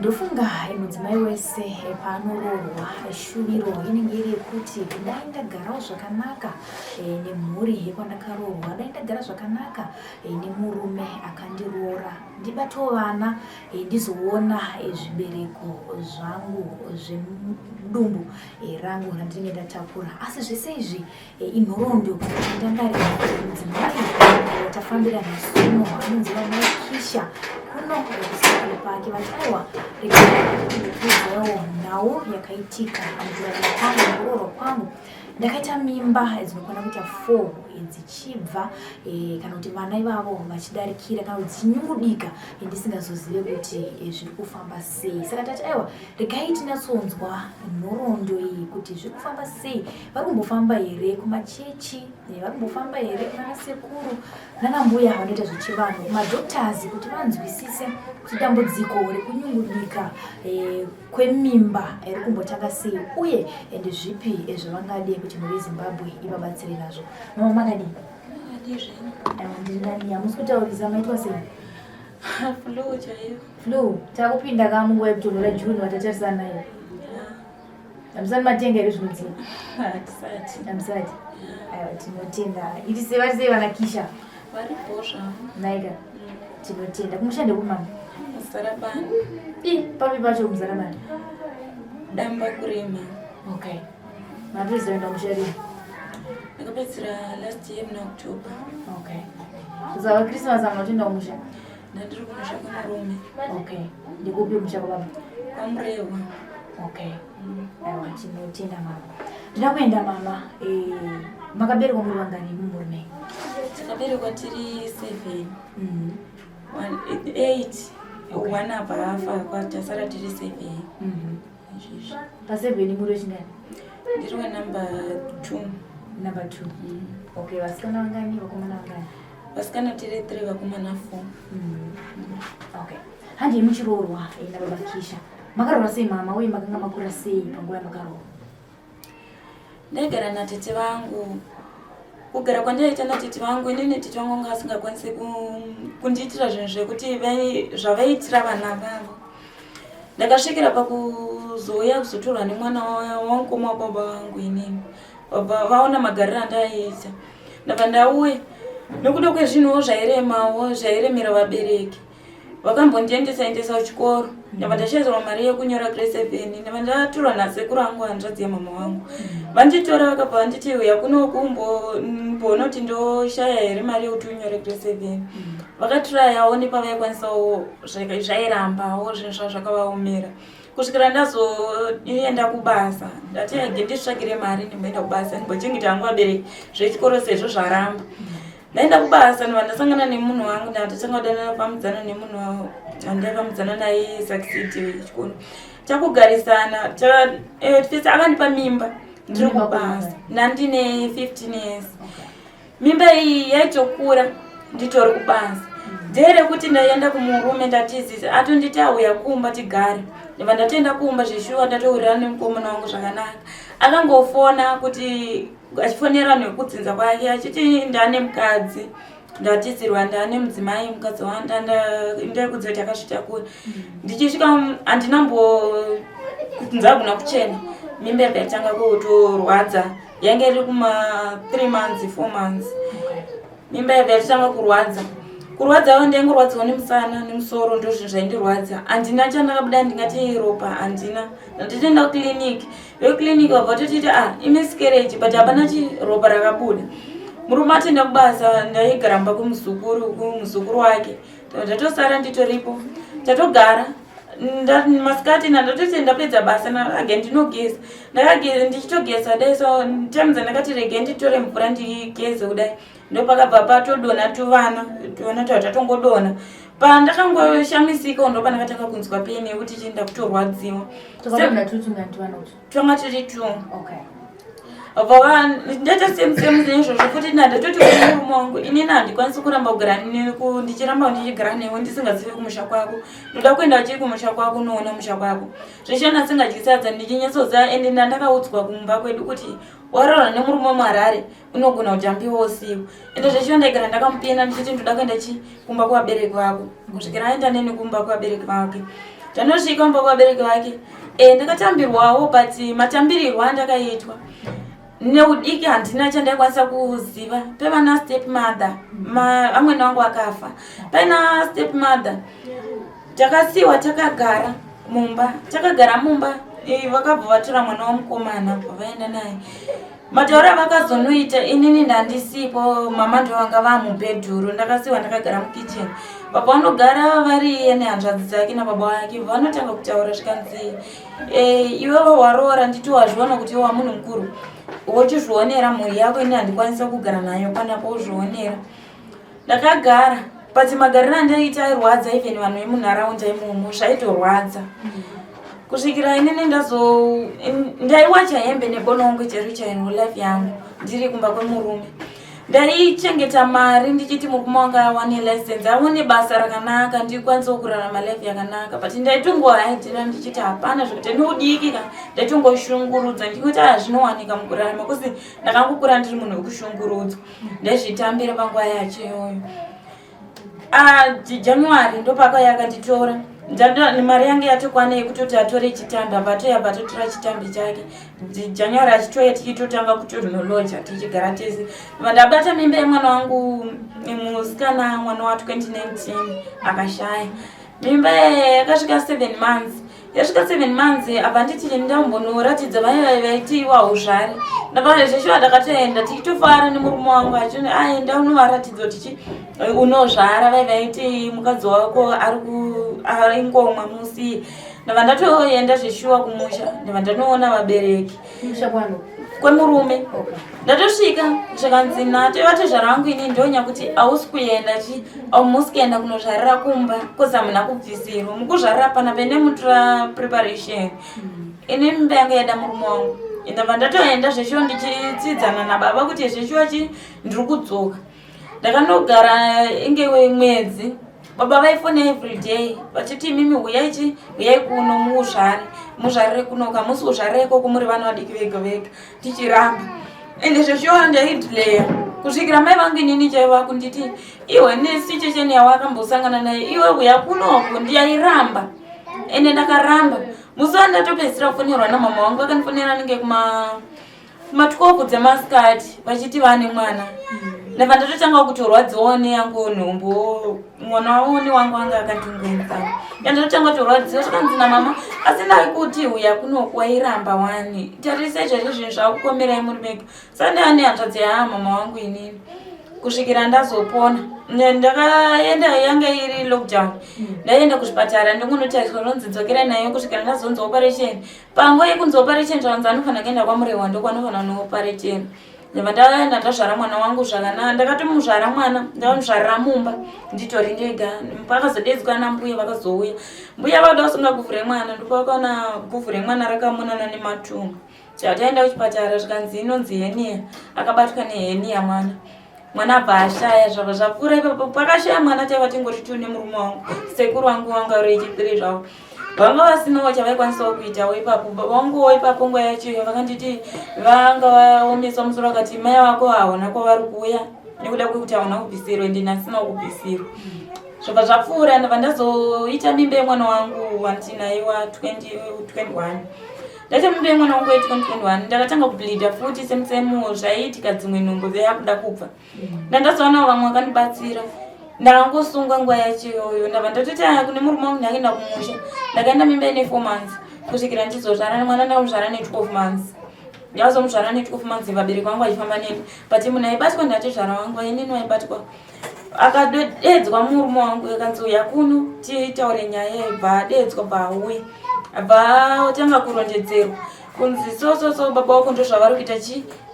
Ndofunga mudzimai wese panororwa shuviro inenge iri yekuti dai ndagarawo zvakanaka nemhuri yepandakarorwa, dai ndagara zvakanaka nemurume akandiroora, ndibatawo vana ndizoona zvibereko zvangu zvemudumbu rangu randinenge ndatakura. Asi zvese izvi inhoroondo ndangarira mudzimai tafambira nesuno anonzi Kisha kuno kusakale pake vachaiwa rekudzidzirawo nhau yakaitika mujurariro kwangu murooro kwangu. Ndakaita mimba dzinokwana kuita 4 dzichibva kana kuti vana ivavo vachidarikira kana dzichinyungudika ndisingazozive kuti zviri kufamba sei. Saka tati aiwa regai tinyatsonzwa nhoroondo iyi kuti zviri kufamba sei. Vari kumbofamba here kumachechi, vari kumbofamba here kuna sekuru nana mbuya vanoita zvechivanhu, kumadhoktazi kuti vanzwisise kuti dambudziko rekunyungudika kwemimba riri kumbotanga sei uye ndezvipi zvavangade kuti muri Zimbabwe ivabatsire nazvo. Mama makadi ndinani hamusi kutaurisa maitwa sei? Flu chaiyo. Flu takupinda kamunguva yekutonhora June watatarisana nayo. Hamusati matenga here zvinodziva? Hamusati. Aiwa tinotenda. Iti vari sei vana Kisha? Varipo zvavo. Naika tinotenda. Kumushande kumama? Muzarabani. Papi pacho Muzarabani? Damba kurema. Okay. Mapedza kuenda mushariro? Ndakapedzera last year muna October. Okay. Kuzava Christmas munotoenda kumusha? Ndandiri kumusha kwamarume. Okay. Ndikupi musha kwababa? Kwamurewa. Okay. Aiwa tinotenda mama. Ndina kuenda mama. Makaberekwa muri vangani murume? Takaberekwa tiri 7. 8. One abva afa kwatasara tiri 7. Izvizvi. Pa7 muri wechingani? Ndiri wenumber 2. Number 2. Okay, vasikana vangani vakomana vangani? Vasikana tiri 3 vakomana 4. Okay. Handi muchiroorwa nababa Kisha. Makaroorwa sei mama uye makanga makura sei panguva yamakaroorwa? Ndaigara natete vangu. Kugara kwandaita natete vangu inini tete vangu anga asingakwanisi kundiitira zvinhu zvekuti zvavaiitira vana vavo. Ndakasvikira pakuzouya kuzotorwa nemwana wamukoma wababa vangu inini. Baba vaona magariro andaiita. Ndabva ndauya nekuda kwezvinhuwo zvairemawo zvairemera vabereki. Vakambondiendesa kuchikoro. Ndabva ndashedzerwa mari yekunyora grade 7. Ndabva ndatorwa nasekuru angu hanzvadzi yamama vangu. Vanditora vakabva vanditi uya kunokumboona kuti ndoshaya here mari yekuti unyore grade 7. Vakatiraya nepavaikwanisawo zvairambawo zvinhu zvakavaomera. Kusvikira ndazoenda kubasa ndati nditsvagire mari ndimboenda kubasa ndimbochengeta hangu vabereki zvechikoro sezvo zvaramba. Ndaenda kubasa ndandasangana nemunhu wangu ndatanga kudanana pamudzana nemunhu wandakamudzana naye succeed chikoro. Takugarisana tese akandipa mimba ndiri kubasa ndandine 15 years. Mimba iyi yaitokura nditori kubasa. Ndere kuti ndaenda kumurume ndatizi atonditi auya kumba tigare. Ndibva ndatoenda kumba zveshuwa ndatowirirana nemukomana wangu zvakanaka. Akangofona kuti achifonera nekudzinza kwake achiti ndane mukadzi. Ndatizirwa ndane mudzimai mukadzi ndakudzi kuti akazvitakura. Ndichisvika handinambogona kuchena. Mimba yakatanga kutorwadza. Yange iri kuma 3 months 4 months. Mimba yakatanga kurwadza. Kurwadzawo ndengorwadziwa nemusana nemusoro ndozvinhu zvaindirwadza. Handina chandakabuda ndingati ropa handina. Ndatoenda kukiriniki. Vekukiriniki vabva vatotiti imiscarriage but hapana ropa rakabuda. Murume atoenda kubasa ndaigara mumba kumuzukuru wake. Ndatosara nditoripo. Tatogara. Masikati ndatoti ndapedza basa again ndinogeza. Ndichitogeza dai so tamza ndakati rege nditore mvura ndigeze kudai. Ndopakabva patodona tuvana tatongodona. Pandakangoshamisika ndo pandakatanga kunzwa pain yekuti chienda kutorwadziwa. Twanga tiri 2. Okay. Ndaita same zvinezvo zvokuti ndatoti murume wangu inini handikwanisi kuramba kugara ndichiramba ndichigara newe ndisingazivi kumusha kwako. Ndoda kuenda chiri kumusha kwako unoona musha kwako. Zveshe ndasingachisadza ndichinyatsoziva ende ndandakaudzwa kumba kwedu kuti waraura nemurume muHarare unogona kuti ambiwa usiku. Ende zveshe ndaigara ndakamupenda ndichiti ndoda kuenda kumba kuvabereki vako. Kusvikira aenda neni kumba kuvabereki vake. ndanosvika mumba kwabereki vake ndakatambirwawo but matambirirwo andakaitwa neudiki handina chandaikwanisa kuziva. Pevana step mother amweni wangu akafa, paina step mother takasiwa takagara mumba vakabva vatora mwana wamukomana pavaenda naye. Mataura vakazonoita inini ndandisipo, mama ndovanga vamubhedhuru, ndakasiwa ndakagara mukicheni. Baba vanogara vari nehanzvadzi dzake nababa vake vanotanga kutaura zvikanzi iwewe waroora nditi wazviona kuti iwe wamunhu mukuru wochizvionera mhuri yako, ini handikwanisa kugara nayo panapo uzvionera. Ndakagara but magariro andaita airwadza even vanhu vemunharaunda imomo zvaitorwadza kusvikira inini ndaiwacha hembe nebonongo chero chaino life yangu ndiri kumba kwemurume. Ndaichengeta mari ndichiti murume wanga awane license aone basa rakanaka ndikwanisa kurarama life yakanaka, but ndaitongohaidhira ndichiti hapana zvekuti ndiudiki ndaitongoshungurudza ndikuti zvinowanika mukurarama kusi ndakangokura ndiri munhu wekushungurudzwa. Ndaizvitambira panguva yacho iyoyo. January ndopaka yakanditora mari yangu yatokwana yekutoti atore chitambi, abatoyabva totora chitambi chake. January achitoya tichitotanga kutorhinology tichigara tese. Ndabata mimba yemwana wangu musikana, mwana wa 2019 akashaya. Mimba yakasvika 7 months. Yasvika 7 months abva nditi ndambonoratidza vaiti wahuzvari. Ndabva zveshuwa ndakatoenda tichitofara nemurume wangu achiti aenda unovaratidza kuti unozvara, vaiti mukadzi wako ari ngomwa musi. Ndabva ndatoenda zveshuwa kumusha, ndabva ndanoona vabereki kwemurume. Ndatosvika zvakanzi natovata rangu ini ndonya kuti hausi kuenda haumusi kuenda kunozvarira kumba kozi hamuna kubvisirwa mukuzvarira pana pene mutora preparation. Ini mimba yanga yaida murume wangu. Ndabva ndatoenda zveshuwa ndichitsidzana nababa kuti zveshuwa ndiri kudzoka. Ndakanogara inge mwedzi. Baba vaifona every day vachiti mimi huyai kuno muzvarire kuno, kamusi uzvarireko kumuri vana vadiki vega vega tichiramba. Ende zveshuwa ndaidhileya kusvikira mai vangu inini chaiva kunditi iwe nesi checheni yawakambosangana naye iwe huya kunoko ndiyairamba. Ende ndakaramba. Musi wandatopedzisira kufonерwa namama wangu vakandifonera ninge kuma12 dzemasikati vachiti vane mwana. Ndabva ndatotanga kutorwadziwawo neyangu nhumbu, mwana wavo wangu anga akandingenza. Ndatotanga kutorwadziwa zvakanzi namama asi ndaikuti huya kunoko wairamba wani tarise izvozvo zvinhu zvakukomerai muri vega. Saka ndane hanzvadzi mama wangu inini kusvikira ndazopona. Ndakaenda yanga iri lockdown. Ndaenda kuzvipatara ndokunotariswa ronzi dzokera nayo kusvikira ndazonzi operation. Panguva yekunzi operation zvanzi anofanira kuenda kwamurewa ndokwanofanira nooperation. Ndabva ndaenda ndazvara mwana wangu zvakanaka. Ndakatomuzvara mwana ndakamuzvarira mumba nditori ndega. Pakazodedzwa nambuya vakazouya. Mbuya vada kusunga guvhu remwana ndopakaona guvhu remwana rakamonana nematumbu. Taenda kuchipatara zvikanzi inonzi henia. Akabatwa nehenia mwana. Mwana abva ashaya zvava zvapfuura ipapo pakashaya mwana taiva tingori tune murume wangu. Sekuru wangu wanga uri chipiri zvavo. Vanga vasinawo chavaikwanisa kuitawo ipapo. Baba vangu ipapo nguva yacho vakanditi vanga vaomesa musoro vakati mai vako haona kwavari kuuya nekuda kwekuti haona kubvisirwa ende ndasina kubvisirwa. Zvabva zvapfuura ndabva ndazoita mimba yemwana wangu wandinaiwa 2021. Ndaita mimba yemwana wangu 2021 ndakatanga kubleeda futi semusemu zvaiitika dzimwe nhumbu dzayakuda kubva. Ndandazoona vamwe vakandibatsira. Ndakangosungwa nguva yacho iyoyo ndabva ndatoti kune murume wangu ndakaenda kumusha. Ndakaenda mimba ine 4 months kusvikira ndizozvara mwana ndakamuzvara ne12 months. Ndakazomuzvara ne12 months vabereki vangu vachifamba neni. But munhu aibatwa ndatezvara wangu inini waibatwa. Akadedzwa murume wangu akanzi uya kuno titaure nyaya yebva adedzwa bauye. Abva otanga kurondedzerwa. Kunzi so baba wako ndozvavari kuita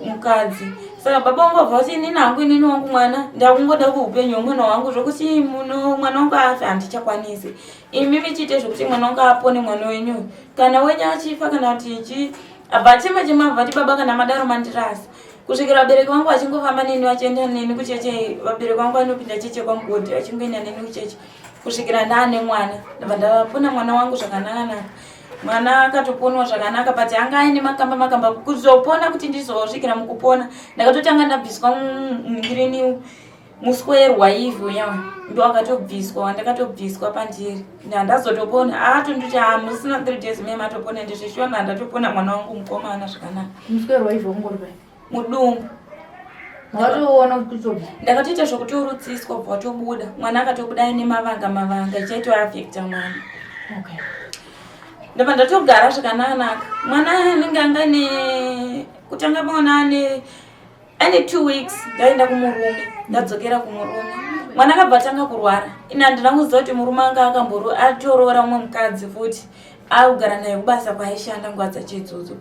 mukadzi. Saka baba wangu abva kuti inini hangu inini wangu mwana ndakungoda kuupenyu mwana wangu zvokuti mwana wangu afe handichakwanisi. Imi michiite zvokuti mwana wangu apone mwana wenyu. Kana wenyu achifa kana kuti abva chema abva kuti baba kana madaro mandirasa. Kusvikira vabereki vangu vachingofamba neni vachienda neni kucheche. Vabereki vangu vanopinda cheche kwamugodhi vachingoenda neni kucheche kusvikira ndaane mwana. Ndabva ndapona mwana wangu zvakanaka. Mwana akatoponwa zvakanaka but anga aine makamba kuzopona kuti ndizosvikira mukupona ndakatotanga ndabviswa mungirini muswerwa hivyo yawa ndo akatobviswa ndakatobviswa pandiri ndandazotopona atonduti musina 3 days meme atopona ndizvishona ndatopona mwana wangu mukomana zvakanaka. Muswerwa hivyo ungori mudumbu watoona kutoba ndakatoita zvokutorutsiswa bva watobuda mwana akatobuda aine mavanga ichaitoafekta mwana. Okay. Ndabva ndatogara zvakanaka mwana anenge angane kutanga mwana ane 2 weeks ndaenda kumurume ndadzokera kumurume mwana akabva atanga kurwara ina handina kuziva kuti murume anga atorora umwe mukadzi futi akugara naye kubasa kwaaishanda nguva dzachidzudzu.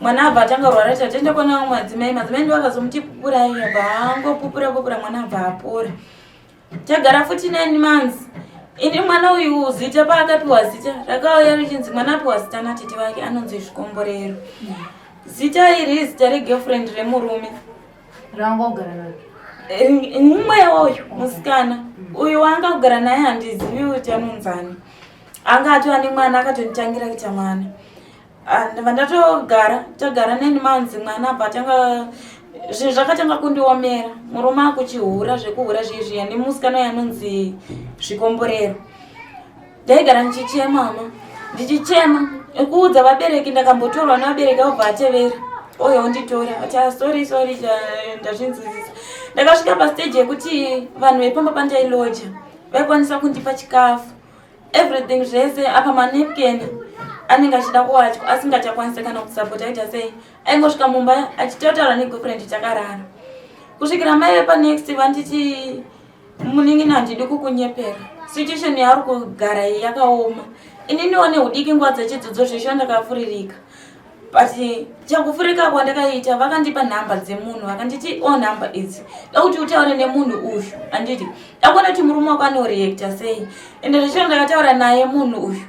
Mwana abva atanga kurwara tatenda kona umwe madzimai ndo akazomuti pupurai abva angopupura mwana abva apora. Tagara futi 9 months ini mwana uyu zita paakapiwa zita rakauya richinzi mwana apiwa zita natete wake anonzi Zvikomborero. Zita iri zita regirlfriend remurume rangogara naye umwe uyu musikana uyu wanga kugara naye handizivi kuti anonzani anga atova nemwana akatonitangira kuita mwana. Ndabva ndatogara tagara 9 months mwana abva atanga zvinhu zvakatanga kundiomera murume akuchihura zvekuhura zviizviya nemusikana yanonzi Zvikomborero. Ndaigara ndichichema ndichichema kuudza vabereki ndakambotorwa nevabereki abva atevera oyo unditora ati sorry ndazvinzwisisa. Ndakasvika pastage yekuti vanhu veipamba pandailoja vaikwanisa kundipa chikafu everything zvese apa manepkeni anenge achida kuwatya asingachakwanisi kana kusapota aita sei aingosvika mumba achitautaura negirlfriend takarara kusvikira mai vepa next vanditi muningini handidi kukunyepera situation yaari kugara iyi yakaoma ininiwo neudiki nguva dzechidzidzo zvesho ndakafuririka but chakufurika kwandakaita vakandipa nhamba dzemunhu vakanditi nhamba idzi dakuti utaure nemunhu uyu handiti dakuona kuti murume wako anoreacta sei ende zvesho ndakataura naye munhu uyu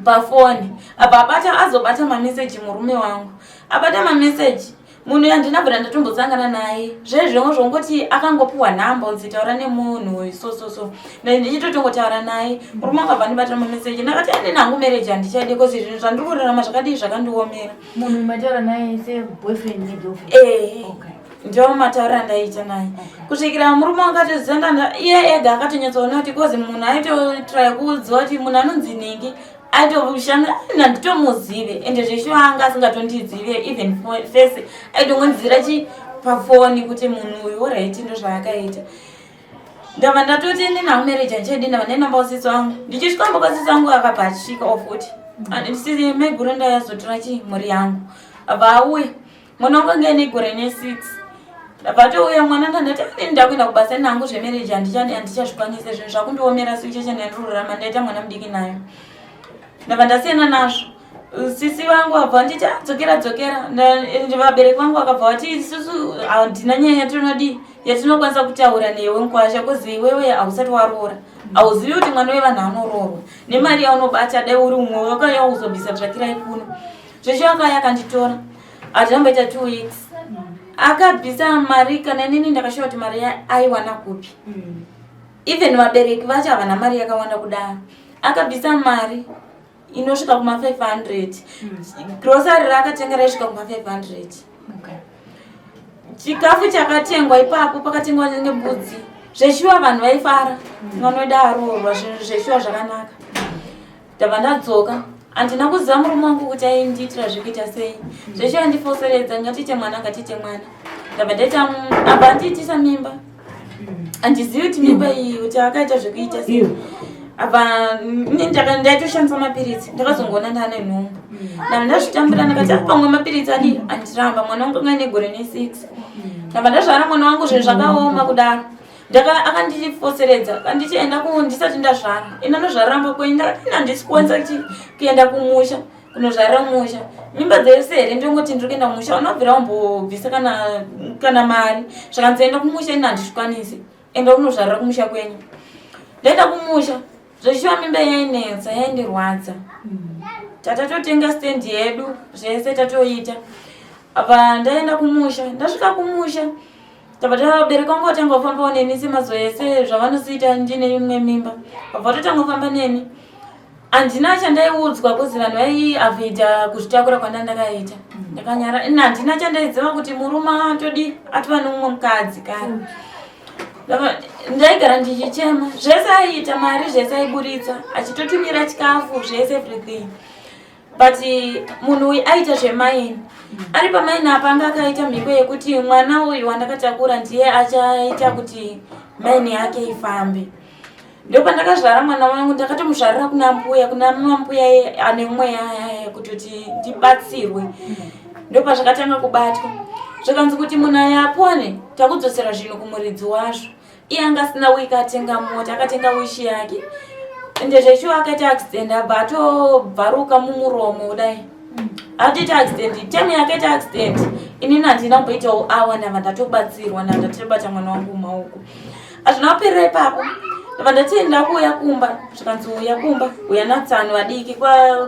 pafoni apa azobata mameseji murume wangu abata mameseji munhu yandinabvira ndatombosangana naye zvezvongo zvongoti akangopiwa nhamba unzitaura nemunhu uyu so ndichitotongotaura naye murume wangu abva ndibata mameseji ndakati ane nangu mereji handichade kosi zvinhu zvandiri kurarama zvakadii zvakandiomera. Munhu mataura naye boyfriend negirlfriend ndio mataura ndaita naye kusvikira murume wakatoziva iye ega akatonyatsoona kuti kozi munhu aitotrai kuudziwa kuti munhu anonzi Ningi aitoshanda nanditomuzive ende zvesho anga asingatondizive even face aitongonzira pafoni kuti munhu uyu right ndo zvaakaita. Ndabva ndatoti ndina marriage achedi ndabva ndainamba usisi wangu ndichisvika kwasisi wangu akabva achisvika ofuti ndisisi megore ndayazotora mhuri yangu abva auya mwana wangu anga ane gore ne6 ndabva atouya mwana ndandati ndakuenda kubasa nangu zvemarriage handichazvikwanisa zvinhu zvakundiomera situation yandirurama ndaita mwana mudiki nayo ndabva ndasiyana nazvo. Sisi wangu abva nditi dzokera vabereki vangu vakabva vati isusu handina nyaya yatinokwanisa kutaura newe nkwasha kozi iwewe hausati waroora hauzivi kuti mwana wevanhu anoroorwa nemari yaunobata dai uri umwe wakauya kuzobvisa tsvakirai kuno zvesho akaya akanditora hatinamboita 2 weeks akabvisa mari kana inini ndakashuva kuti mari aiwana kupi even vabereki vacho havana mari yakawanda kudaro akabvisa mari inosvika kuma 500 grocery raakatenga raisvika kuma 500 chikafu chakatengwa ipapo pakatengwa nembudzi zveshuwa vanhu vaifara mwana wedu aroorwa zvinhu zveshuwa zvakanaka. Ndabva ndadzoka handina kuziva murume wangu kuti aindiitira zvekuita sei zveshuwa ndifoseredza ngatite mwana ndabva ndaita abva andiitisa mimba handizivi kuti mimba iyi kuti akaita zvekuita sei apa ndaitoshandisa mapiritsi ndakazongoona ndane nhumbu ndabva ndazvitambira ndakati pamwe mapiritsi adi handiramba mwana wangu anga negore ne6 ndabva ndazvara mwana wangu zvinhu zvakaoma kudaro akandifoseredza kandichienda ndisati ndazvara ina nozvaramba kuenda handisi kwanisa kuenda kumusha kunozvarira musha mimba dzese here ndongoti ndiri kuenda kumusha unobvira umbobvisa kana mari zvakanzoenda kumusha ina handizvikwanisi enda unozvarira kumusha kwenyu. Ndaenda kumusha zveshuwa mimba yainetsa yaindirwadza tatatotenga stand yedu zvese tatoita apa ndaenda kumusha ndasvika kumusha tabata vabereki vangu vatanga kufamba neni semazuva ese zvavanosiita ndine imwe mimba vabva totanga kufamba neni handina chandaiudzwa kuzi vanhu vaiavhidha kuzvitakura kwandandakaita ndakanyara handina chandaiziva kuti murume atodi atova neumwe mukadzi kare ndaigara ndichichema zvese aiita mari zvese aiburitsa achitotumira chikafu zvese everything but munhu uyu aita zvemaini ari pamaini apa anga akaita mhiko yekuti mwana uyu wandakatakura ndiye achaita kuti maini yake ifambe. Ndio pandakazvara mwana wangu ndakatomuzvarira kuna mbuya ane mweya kuti ndibatsirwe. Ndio pazvakatanga kubatwa zvakanzi kuti munhu aya apone takudzosera zvinhu kumuridzi wazvo. Iye anga asina wiki atenga mota akatenga wishi yake ende zvecho akaita accident abatobvaruka mumuromo kudai atita accident temi yakaita accident inini handina kumboitawo awa ndava ndatobatsirwa ndatobata mwana wangu mumaoko hazvina kuperera ipapo ndava ndatenda kuuya kumba zvikanzi uya kumba uya natsano vadiki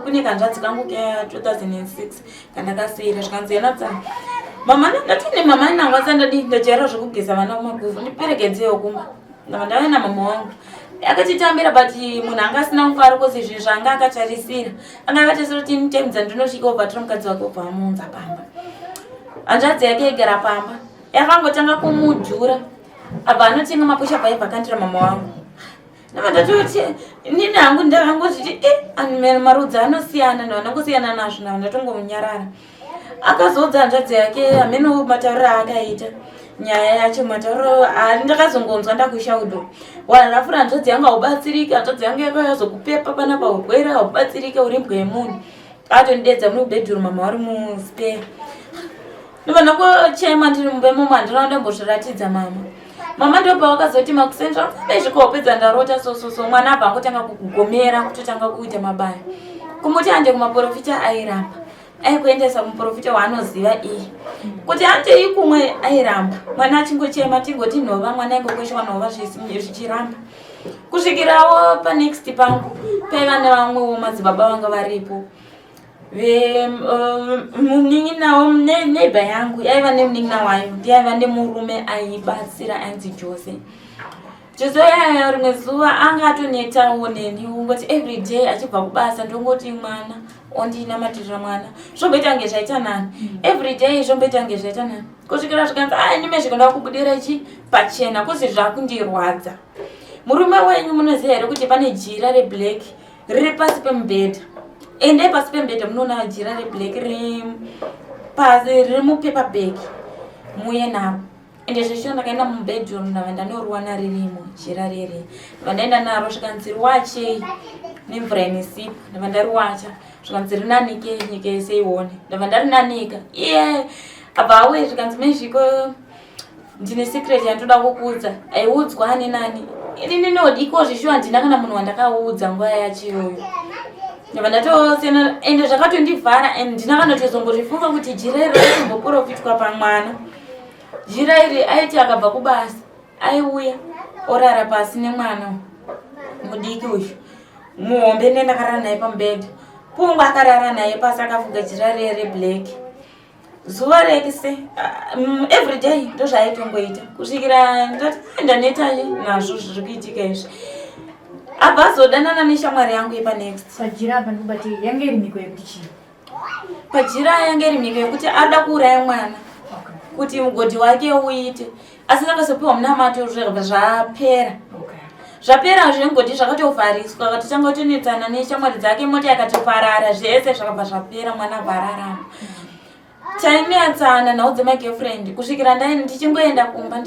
kune kanzvadzi kangu ke2006 kandakasiyira zvikanzi uya natsano mama ndatine mama nangu asandadi ndajaira zvekugeza vana kumaguvu ndiperekedzewo kumba ndava ndava namama wangu akatitambira but munhu anga asina mufaro kozi zvinhu zvanga akatarisira anga akatarisira kuti nitemudza ndinosvika ubva mukadzi wake ubva amuunza pamba hanzvadzi yake igara pamba yakangotanga kumudhura abva anotenga mapusha paivhakandira mama wangu ndava ndatoti nini hangu ndakangozviti marudzi anosiyana navanongosiyana nazvo ndava ndatongomunyarara akazodza hanzvadzi yake hameno matauriro aakaita nyaya yacho matauro ndakazongonzwa ndakushaudo warafura hanzvadzi yanga haubatsirike hanzvadzi yanga yakazokupepa pana paurwere haubatsirike uri mbwa yemunhu atonidedza mune bedroom mama wari muspare ndova ndakochema ndiri mumbemomo handina ndambozviratidza mama ndopa wakazoti makusenzva nezvikopedza ndarota sososo mwana abva angotanga kugomera kutotanga kuita mabaya kumuti ande kumaprofita airamba aikuendesa muprofita waanoziva iye kuti handei kumwe airamba mwana achingochema tingoti nhova mwana aingokweshwa nhova zvichiramba kusvikirawo panext pangu paiva nevamwewo madzibaba vanga varipo munin'ina neighbor yangu yaiva nemunin'ina wayo ndiyaiva nemurume aibatsira ainzi Jose yaya rimwe zuva anga atonetawo neni ungoti everyday achibva kubasa ndongoti mwana ondinamatira mwana zvomboita nge zvaita nani everyday zvomboita nge zvaita nani kusvikira zvikanzi nime zvikonda kubudira ichi pachena kuzi zvakundirwadza murume wenyu munoziva here kuti pane jira reblack riri pasi pemubhedha ende pasi pemubhedha munoona jira reblack riri mupaper bag muye naro ende zvesho ndakaenda mubedroom ndava ndanoruwa naririmo jira rere ndava ndaenda naro zvikanzi ruwachei nemvura inesipa ndava ndariwacha zvikanzi rinanike nyika yese ione ndava ndarinanika iye abva auye zvikanzi mezviko ndine secret yandoda kukuudza aiudzwa ani nani inini nodiko zvisho handina kana munhu wandakaudza nguva yacho iyoyo ndava ndatosiyana ende zvakatondivhara and ndina kanotozongozvifunga kuti jira iri raimboprofitwa pamwana jira iri aiti akabva kubasa aiuya orara pasi nemwana mudiki uyu muhombe nendakarara naye pamubhedha pungwa akarara naye pasi akafuga jira reblack zuva rekise everyday ndozvaaitongoita kusvikira ndanetaye nazvo zviri kuitika izvi abva azodanana neshamwari yangu yepanext pajira apa ndikubati yange iri mhiko yekuti chii pajira yange iri mhiko yekuti ada kuuraya mwana kuti mugodhi wake uite asi ndakazopiwa munamato zvapera zvengodhi zvakatovhariswa katotanga kutonetsana neshamwari dzake mota yakatoparara zvese zvakabva zvapera mwana bvararama tainetsana nhau dzemagirlfriend kusvikira ndichingoenda kumba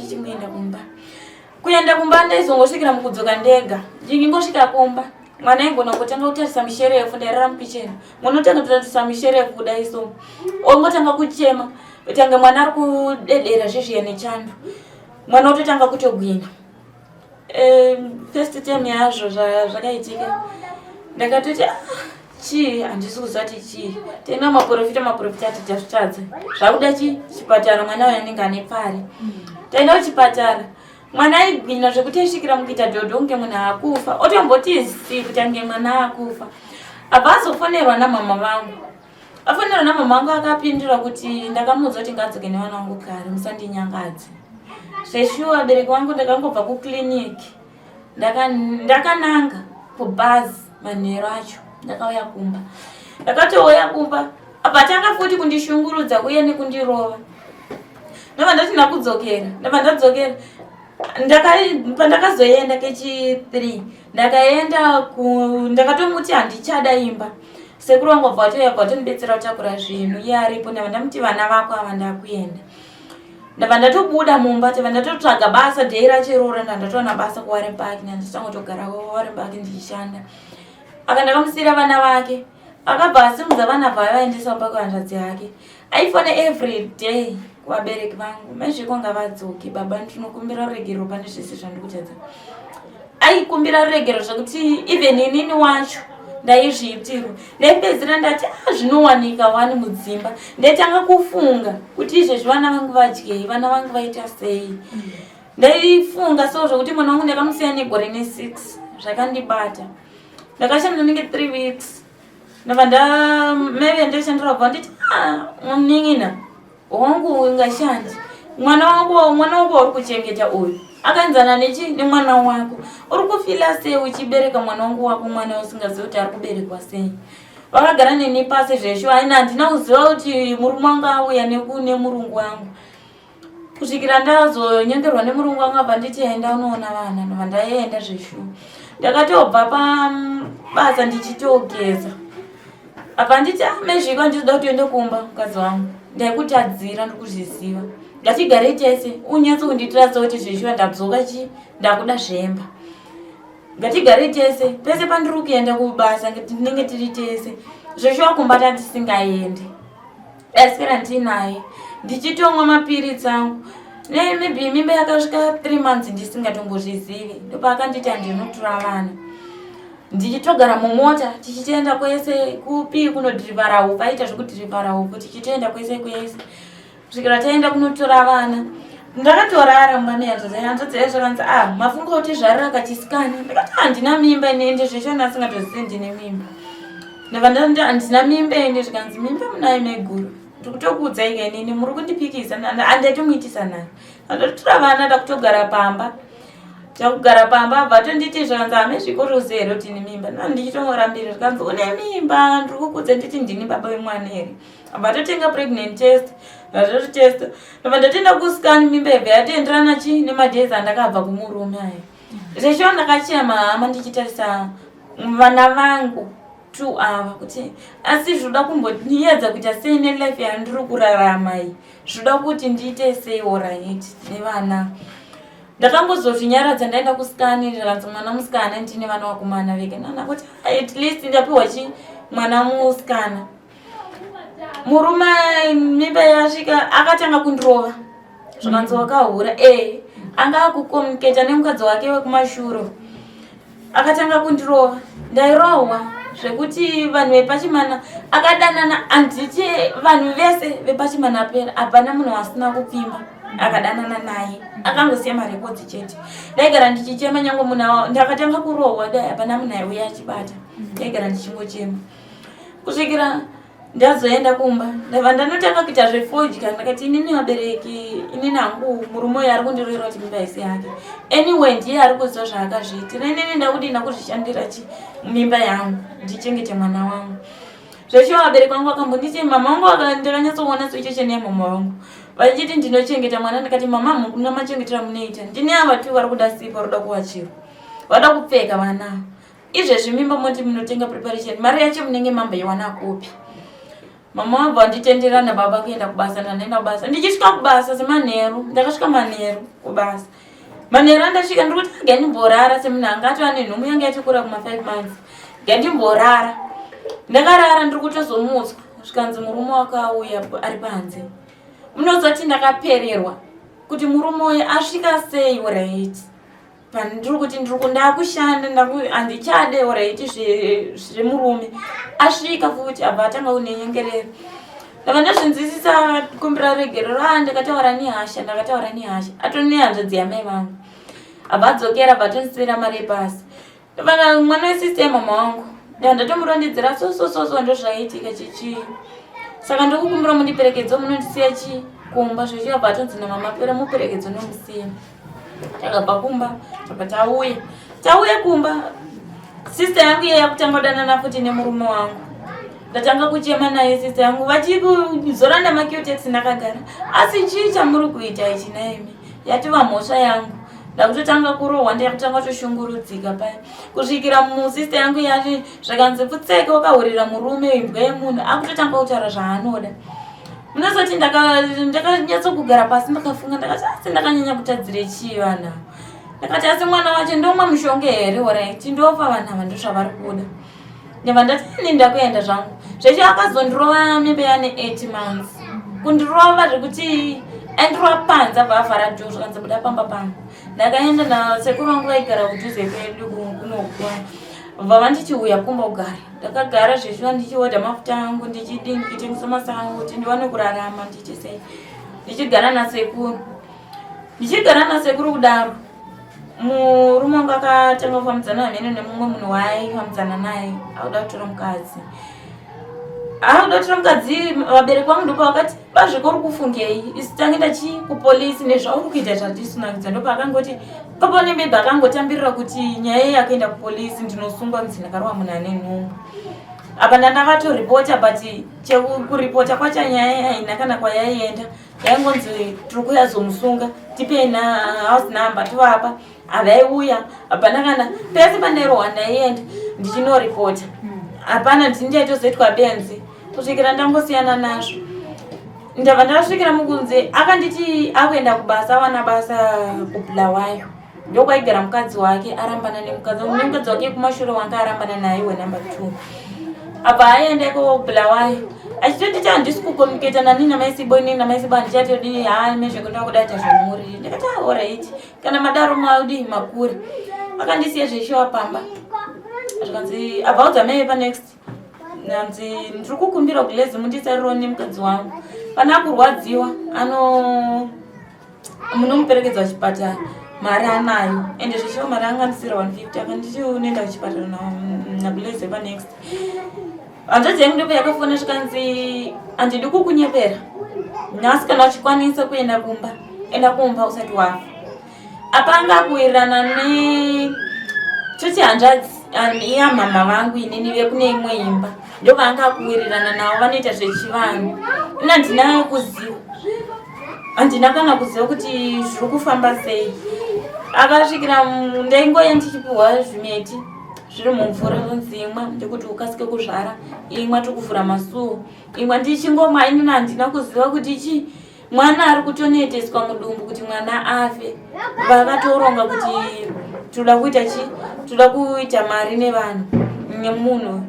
kuenda kumba ndaizongosvikira mukudzoka ndega ndingosvika kumba mwana aigona kutanga kutarisa misherefu ndairara mukicheni munotanga kutarisa misherefu kudai so ongotanga kuchema utange mwana ari kudedera zvezviya nechando mwana ototanga kutogwina first term yazvo zvakaitika ndakatoti chii handisi kuzati chii tena maprofita ati tazvitadza zvakuda chipatara mwana uyo anenge ane pari taenda kuchipatara mwana aigwina zvekuti aisvikira mukuita dhodho kunge munhu akufa otombotizii kuti ange mwana akufa abva azofonerwa namama vangu afonerwa namama vangu akapindura kuti ndakamuudza kuti ngadzoke nevana vangu kare musandinyangadze zveshuwa abereki vangu ndakangobva kukliniki ndakananga kubhazi manheru acho ndakauya kumba ndakatouya kumba abva tanga futi kundishungurudza uye nekundirova ndava ndati ndakudzokera ndava ndadzokera Pandakazoenda kechi3 ndakaenda ndakatomuti handichada imba. Sekuru wangu vatonibetsera kutakura zvinhu iye aripo. Ndamuti vana vako ava ndakuenda. Ndabva ndatobuda mumba ndatotsvaga basa dhei rachirora ndatowana basa kuWarren Park ndandotogara kuWarren Park ndichishanda. Aka ndakamusira vana vake akabva asimudza vana vaendesa kumba kwehanzvadzi yake. Aifona every day kuvabereki vangu maizviko ngavadzoke baba ndinokumbira ruregero pane zvese zvandikutadza. Aikumbira ruregero zvokuti even inini wacho ndaizviitirwa. Ndaipedzisira ndati zvinowanika wani mudzimba. Ndaitanga kufunga kuti izvezvi vana vangu vadyei, vana vangu vaita sei. Ndaifunga so zvokuti mwana wangu ndakamusiya negore ne6 zvakandibata. Ndakashanda nenge 3 weeks. Ndabva maybe ndashandira kubva nditi mnin'ina wangu ungashandi. Mwana wangu uri kuchengeta uyu akanzana nemwana wako. Uri kufila sei uchibereka mwana wangu wako mwana usingazivi kuti ari kuberekwa sei. Vakagara neni pasi zvesho handina kuziva kuti murume wangu auya nemurungu wangu. Kusvikira ndazonyengerwa nemurungu wangu abva nditi enda unoona vana. Ndabva ndaenda zvesho. Ndakatobva pabasa ndichitogeza. Apa nditi mezviko ndinoda kuti uende kumba mukadzi wangu. Ndaikutadzira ndikuzviziva. Ngatigare tese unyatso kunditira kuti zveshuwa ndabzoka ndakuda zvemba. Ngatigare tese pese pandiri kuenda kubasa ndinenge tiri tese. Zveshuwa kumbata ndisingaendi. Dasikira ndinaye ndichitomwa mapiritsi angu. Maybe mimba yakasvika 3 months ndisingatombozvizivi. Ndopakanditi ndinotora vana. Ndichitogara mumota tichitenda kwese kupi kunodhirivara hupo aita zvekudhirivara hupo tichitenda kwese kusvikira taenda kunotora vana. Ndakatorara mumamihanzvadzi zvakanzi mafunga kuti zvarira kachisikani. Ndakati handina mimba ine zvesho ndasingatozii ndine mimba. Ndabva ndati handina mimba ine zvikanzi mimba munayo meguru. Ndikutokuudzai inini muri kundipikisa handatomuitisa nani. Ndandotora vana ndakutogara pamba. Takugara pamba vatonditi zvakanzi amezvikoro zero tine mimba. Ndichitomurambira zvikanzi une mimba ndiri kukudza nditi ndini baba wemwana here. Vatotenga pregnant test. Vatotest. Ndabva ndatenda kusikani mimba yebva yatoenderana nemadhezi andakabva kumurume aya. Zvesho ndakachema hama ndichitarisa vana vangu 2 ava kuti asi zvoda kumboniedza kuita sei nelife yandiri kurarama iyi. Zvoda kuti ndiite sei alright nevana. Ndakambozozvinyaradza ndaenda kusikani ndikanzi mwana musikana ndine vana vakomana veke kuti at least ndapiwa mwana musikana. Murume mimba yasvika akatanga kundirova zvakanzi wakahura. Anga akukomuniketa nemukadzi wake wekumashure. Akatanga kundirova. Ndairohwa zvekuti vanhu vepachimana akadanana handiti vanhu vese vepachimana pera hapana munhu asina kupfimba. Akadanana naye akangosiya marekodzi chete. Ndaigara ndichichema nyange munhu ndakatanga kurohwa dai hapana munhu aiuya achibata. Ndaigara ndichingochema kusvikira ndazoenda kumba. Ndabva ndanotanga kuita zvefodya. Ndakati inini vabereki inini hangu murume uyu ari kundireva kuti mimba isi yake. Anyway ndiye ari kuziva zvaakazviitira. Inini ndakudina kuzvishandira mimba yangu ndichengete mwana wangu. Zvesho vabereki vangu vakambonditi mama wangu ndakanyatsoona situation yamama wangu. Vachiti ndinochengeta mwana ndikati mama muna machengetera munoita. Ndine ava tu vari kuda sipo roda kuwachiro. Vada kupfeka vana. Izvezvi mimba moti munotenga preparation. Mari yacho munenge mamboiwana kupi. Mama wabva nditenderana baba kuenda kubasa ndanaenda kubasa. Ndichisvika kubasa semanheru. Ndakasvika manheru kubasa. Manheru andasvika ndikuti ngandimborara semunhu angati ane nhumbu yange yachikura kuma5 months. Ngandimborara. Ndakarara ndiri kutozomutswa. Zvikanzi murume wakauya ari panze. Munozoti ndakapererwa kuti murume uyu asvika sei alright. Pandiri kuti ndakushanda handichade alright zvemurume. Asvika futi abva atanga kunenyengerera. Ndabva ndazvinzwisisa kumbira regero ndakataura nehasha. Atone hanzvadzi yamai vangu. Abva adzokera abva atondisira mari yebhasi. Ndabva mwana wesista yamama wangu. Ndatomurondedzera so ndozvaitika chichi. Saka ndokukumbira mundiperekedze munondisiya kumba zvesho abva atonzi namama pera muperekedze nomusiya. Takabva kumba tabva tauya kumba. Sister yangu iye yakutanga kudanana futi nemurume wangu. Ndatanga kuchema naye sister yangu vachizoranda maQtex ndakagara. Asi chii chamuri kuita ichi naimi? Yativa mhosva yangu. ndakutotanga kurohwa ndakutanga kutoshungurudzika paya kusvikira musista yangu yati zvakanzi pfutseke wakahurira murume imbwa yemunhu akutotanga kutaura zvaanoda. Munozoti ndakanyatsokugara pasi ndakafunga ndakati asi ndakanyanya kutadzire chii vana. Ndakati asi mwana wacho ndomwa mushonga here alright ndopa vanhu ava ndozvavari kuda. Ndabva ndati ini ndakuenda zvangu. Zveshe akazondirova mimbe yane 8 months. Kundirova zvekuti aindirova panza bhavhara dhoo zvakanzi buda pamba pangu. Ndakaenda nasekuru wangu vaigara kudhuze pedu kunokuwa. Vava ndichiuya kumba ugare. Ndakagara zveshuwa ndichiodha mafuta angu ndichitengesa masango kuti ndiwane kurarama ndichisei. Ndichigara nasekuru kudaro. Murume wangu akatanga kufambidzana namene nemumwe munhu waaifambidzana naye akuda kutora mukadzi. Vabereki vangu ndipo vakati bazviko uri kufungei isi tange kupolisi nezvauri kuita zvatisunakidza. Ndipo akangoti papa nebebe akangotambirira kuti nyaya iyi akaenda kupolisi ndinosungwa kunzi ndakarwa munhu ane nhumbu. Apa ndakavatoripota but chekuripota kwacho nyaya haina kana kwayaienda yaingonzi tiri kuyazomusunga tipei house number tovapa avaiuya. Hapana kana pese pandairwa ndaienda ndichinoripota. Hapana ndindaitozoitwa benzi kusvikira ndangosiyana nazvo. Ndabva ndasvikira mukunze akanditi akuenda kubasa awana basa kuBulawayo. Ndokwaigara mukadzi wake arambana nemukadzi wake kumashure wanga arambana naye wenumber 2. Apa aenda kuBulawayo achitoti handisi kukomuniketa nani namaisibo ndichatodi mezvekunda kudata zvomuri. Ndakati alright kana madaro maudi makuri. Akandisiya zveshiwa pamba zvakanzi abvaudza mai panext nanzi ndiri kukumbira kulezi mundisariro nemukadzi wangu pana kurwadziwa munomuperekedza kuchipatara mari anayo ende zveshiwa mari angandisira 150 akanditi unoenda kuchipatara nakulezi panext. Hanzvadzi yangu ndipo yakafona zvikanzi handidi kukunyepera nhasi kana uchikwanisa kuenda kumba enda kumba usati wafa. Apa anga kuwirirana choti hanzvadzi yamama vangu inini vekune imwe imba ndovanga kuwirirana navo vanoita zvechivanhu. Ina handina kana kuziva kuti zviri kufamba sei. Akasvikira ndaingoya ndichipiwa zvimeti zviri mumvura kunzi imwa ndekuti ukasike kuzvara imwa tikuvhura masuo imwa ndichingomwa inini handina kuziva kuti mwana ari kutonoiteswa mudumbu kuti mwana afe. Vakatoronga kuti toda kuita mari nevanhu nemunhu.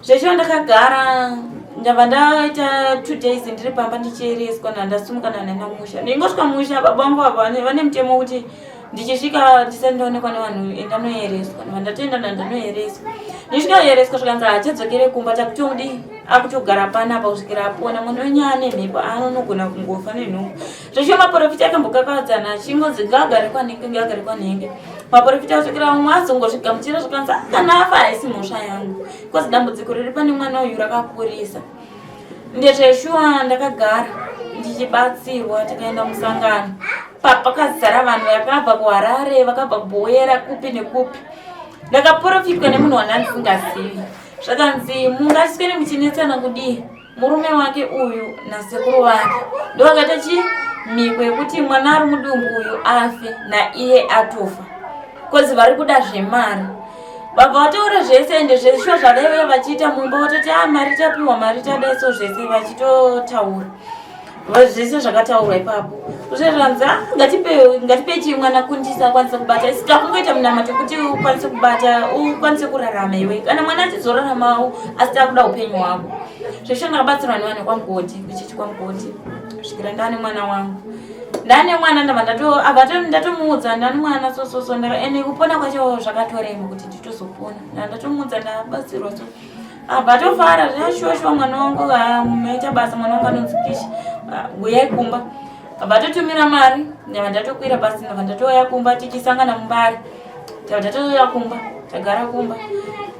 Zveshiwa ndakagara ndabva ndaita 2 days ndiri pamba ndichiereswa ndandasumuka ndandaenda musha. Ndingosvika musha baba vangu vane mutemo kuti ndichisvika ndisati ndaonekwa nevanhu endanoereswa. Ndatoenda ndandanoereswa. Ndisvikaereswa zvikanzi achadzokere kumba takutodi akutogara panapa kusvikira apona. Mwana wenyaya nemhepo anogona kungofa nenhungu. Zveshiwa maprofita akambokakadzana achingonzi ngagare kwanhenge. Maprofita asvikira umwe azongozvigamuchira zvikanzi kana afa haisi mhosva yangu kozi dambudziko riri pane mwana uyu rakapurisa. Ndezveshuwa ndakagara ndichibatsirwa tikaenda musangano. Pakazara vanhu vakabva kuHarare vakabva kuBhoera kupi nekupi. Ndakaprofitwa nemunhu wandandisingazivi. Zvakanzi mungaswere muchinetsana kudii murume wake uyu nasekuru wake ndovakaita mhiko yekuti mwana ari mudumbu uyu afe naiye atofa kozi vari kuda zvemari. Vabva vataura zvese ende zveshuwa zvavaive vachiita mumba vatoti mari tapiwa mari tadaiso zvese vachitotaura zvese zvakataurwa ipapo. Zvezvanzi ngatipe chimwana kundisa akwanise kubata isi takungoita munamato kuti ukwanise kubata ukwanise kurarama iwe kana mwana achizoraramawo asi takuda upenyu hwako. Zveshe ndakabatsirwa nevanhu kwamugodi kuchichi kwamugodi kusvikira ndane mwana wangu. Ndane mwana ndatomuudza ndane mwana sososo ende kupona kwacho zvakatorema kuti nditozopona. Ndatomuudza ndabatsirwa so batofara zvashuwa mwana wangu maita basa mwana wangu anonzikisha uyai kumba. Vatotumira mari ndatokwira basi ndatoya kumba tichisangana mumbari ndatoya kumba tagara kumba.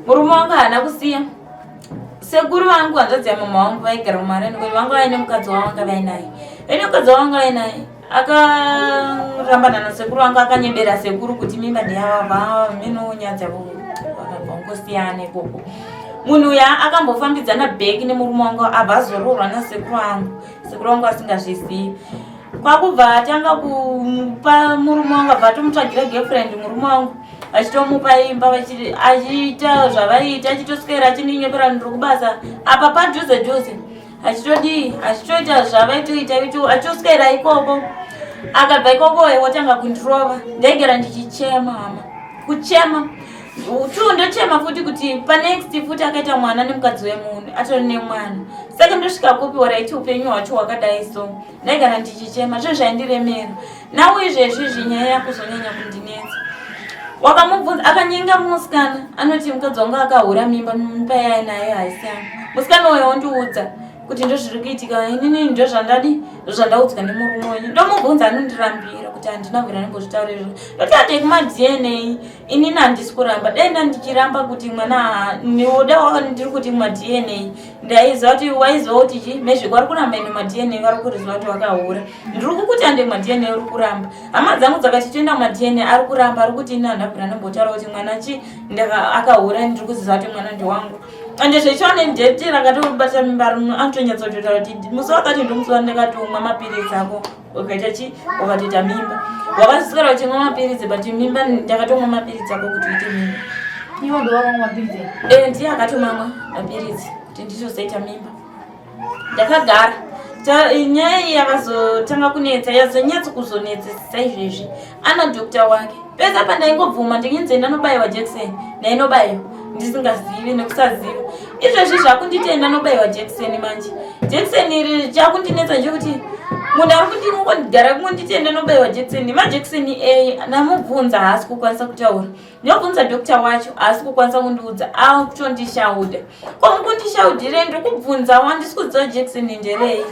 Murume wangu haana kusiya. Sekuru vangu hanzvadzi yamama vangu vaigara muMarani kuti vanga vaine mukadzi wavanga vainaye. Ine mukadzi wavanga vainaye akarambana nasekuru vangu akanyebera sekuru kuti mimba ndeyavava minonyadza vakangosiyana ikoko. Munhu uya akambofambidzana bheki nemurume wangu abva azororwa nasekuru vangu. Sekuru vangu asingazvizivi. kwakubva atanga kumupa murume wangu abva atomutsvagira girlfriend murume wangu achitomupa imba achiita zvavaiita achitoswera achininyeperana ndiri kubasa apa padhuze achitoita zvavaitoita achitoswera ikoko. Akabva ikoko watanga kundirova ndaigara ndichichema hama kuchema ndochema futi kuti panext futi akaita mwana nemukadzi wemunhu atori nemwana saka ndosvika kupiwa raiti upenyu hwacho hwakadai so ndaigara ndichichema zvo zvaindiremera nawo izvezvi nyaya yakuzonyanya kundinetsa. Wakamubvunza akanyenga musikana anoti mukadzi wangu akahura mimba yainayo haisiyana. Musikana uyo wandiudza kuti ndo zviri kuitika inini ndo zvandaudzwa nemurume wenyu. Ndomubvunza anondirambira kuti handina kubvira nembozvitaura izvo ndoti ate kuma-DNA inini handisi kuramba dai ndichiramba kuti mwana niwoda ndiri kuti ma-DNA ndaiziva kuti waiziva kuti chi mezviko ari kuramba ine ma-DNA vari kuriziva kuti wakahura ndiri kukuti ande ma-DNA uri kuramba. Hama dzangu dzakati toenda ma-DNA ari kuramba ari kuti ini handabvira nembotaura kuti mwana chi akahura ndiri kuziva kuti mwana ndiwangu. Ande zvechiwane ndeti rakatobata mimba anotonyatsotaura kuti musi wakati ndomusiwa ndakatomwa mapirizi ako ukaita chi ukatoita mimba wakaswera uchimwa mapirizi but mimba ndakatomwa mapirizi ako kuti uite mimba. Iwo ndo wakamwa mapirizi? Ndiye akatomamwa mapirizi kuti ndizosaita mimba. Ndakagara nyaya iyi yakazotanga kunetsa yazonyatso kuzonetsesa izvezvi ana dhokta wake pesa pandaingobvuma ndinginzi ndanobayiwa jekiseni ndainobayiwa ndisingazivi nekusaziva izvezvi zvakunditenda nobayiwa jekiseni manje jekiseni iri chakundinetsa njokuti munhu ari kundingogara kunditenda nobayiwa jekiseni majekiseni namubvunza haasi kukwanisa kutaura ndinobvunza dhokta wacho haasi kukwanisa kundiudza akutondishauda kwamukundishaudhire ndiri kubvunza wandisi kudziva jekiseni nderei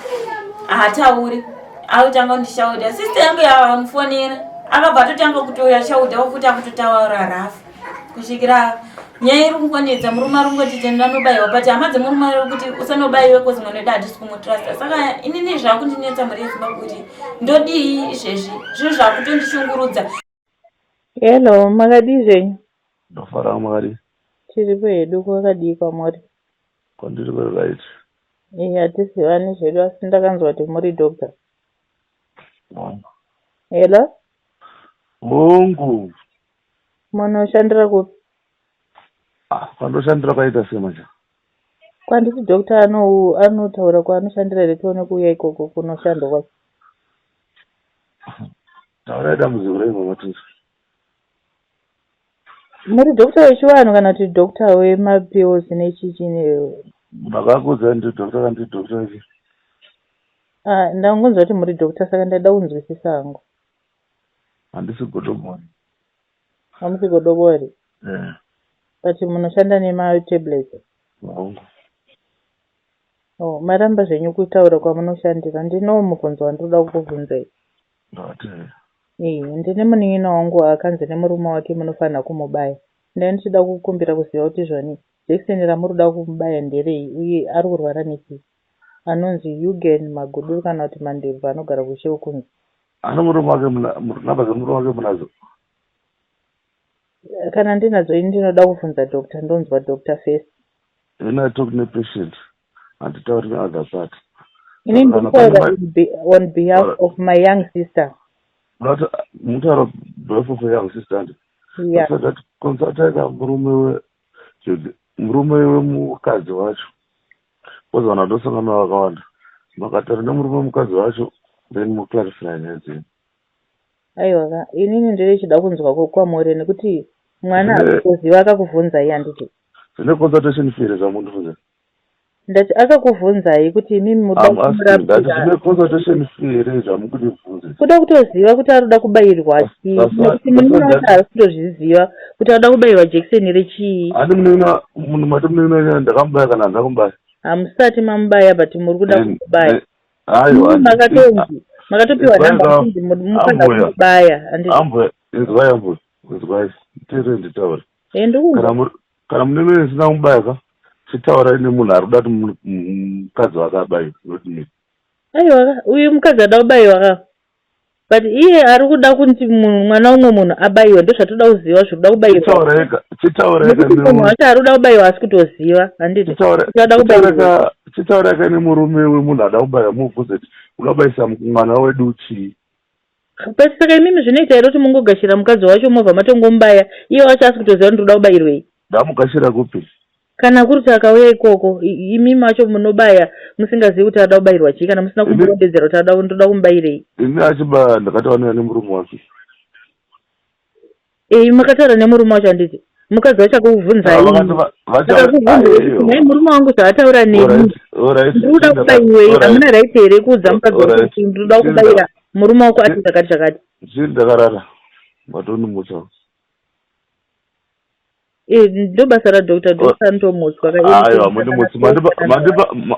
haatauri akutanga kundishauda sista yangu yavamufonera akabva atotanga kutoya shaudha futi akutotaura rafu kusvikira nyaya iri kungonetsa murume ari kungotitenda nobayiwa but hama dzemurume ari kuti usanobayiwe kozi mwanoda handisi kumutrasta saka inini zvakundinetsa muri yezimbabwe kuti ndodii izvezvi zvinhu zvakutondishungurudza. Hello, makadii zvenyu? Ndofara makadii? Tiripo hedu kwakadii kwamuri? Kwandiri right. Hatisivani zvedu asi ndakanzwa kuti muri doctor. Hello? Mungu. Munoshandira kupi? Kwandoshandira kwaita semanja. Kwanditi doctor anotaura kwaanoshandira here tione kuuya ikoko kunoshandwa kwacho. Taurai dambudziko renyu matisi. Muri doctor wechivanhu kana kuti doctor wemapills nechichine? Ndakakudza ndi doctor kandi doctor ichi. Ndangonzwa kuti muri doctor saka ndada kunzwisisa hangu. Handisi godobori. Hamusi godobori? But munoshanda nematablets? Maramba zvenyu kutaura kwamunoshandira. Ndinowo mubvunzo wandinoda kukubvunzai. Ndine munin'ina wangu akanzi nemurume wake munofanira kumubaya. Ndai ndichida kukumbira kuziva kuti zvoni jekiseni ramuroda kumubaya nderei uye ari kurwara nechii? Anonzi Eugen Maguduru kana kuti Mandebvu anogara kuShewu kunzi. Ana murume wake namba dzemurume wake munadzo? Kana ndinadzo ini ndinoda kubvunza doctor ndonzwa doctor first. When I talk to patient handitauri neother part. Ini ndikutaura on behalf of my young sister. Mutaura behalf of your young sister? Yeah. So that consultaika murume wemukadzi wacho kozi vanhu vandosangana vakawanda makataura nemurume wemukadzi wacho then muclarify nezvinhu. Aiwa, inini ndiri chida kunzwa kwamuri nekuti mwana akuziva akakubvunzai handiti. Zvine consultation fee zvamundifunza? Ndati akakubvunzai kuti imimi muda kumurapira. Zvine consultation fee zvamukundibvunza. Kuda kutoziva kuti arikuda kubayirwa chii. Nekuti munhu wacho ari kutozviziva kuti arikuda kubayirwa jekiseni rechii. Ani munhu mati munhu ndakamubaya kana handina kumubaya? Hamusati mamubaya but muri kuda kumubaya. Aiwa. Makatopiwa namba kuti munofanira kumubaya. Ambwe, inzwai tiri nditaura. Ndikuzwa. Kana munhu asina kumubaya chitaura ine munhu ari kuda kuti mukadzi wake abayiwe not me. Aiwa, uyu mukadzi ada kubayiwa ka. But iye ari kuda kuti mwana umwe munhu abayiwe ndozvatoda kuziva zvekuda kubayirwa. Chitaura ega munhu wacho ari kuda kubayiwa asi kutoziva handiti. chitaura kane murume wemunhu ada kubaya mubvunze kuti unobayisa mwana wedu chii. Basi saka imimi zvinoita here kuti mungogashira mukadzi wacho movha matongomubaya iye wacho asi kutoziva kuti ndoda kubayirwei. Ndamugashira kupi? Kana kuri kuti akauya ikoko imimi macho munobaya musingazivi kuti ada kubayirwa chii kana musina kumurondedzera kuti ndoda kumubayirei. Ini achibaya ndakataura nemurume wake. Makataura nemurume wacho handiti mukadzi wacho akakubvunzai murume wangu zvaataura nemi ndoda kubayiwei hamuna right here kuudza mukadzi wacho kuti ndoda kubayira murume wako ati zvakati zvakati. Zviri ndakarara matonimutsa. Ndo basa radhokta dhokta anotomutswa. Aiwa mundimutsi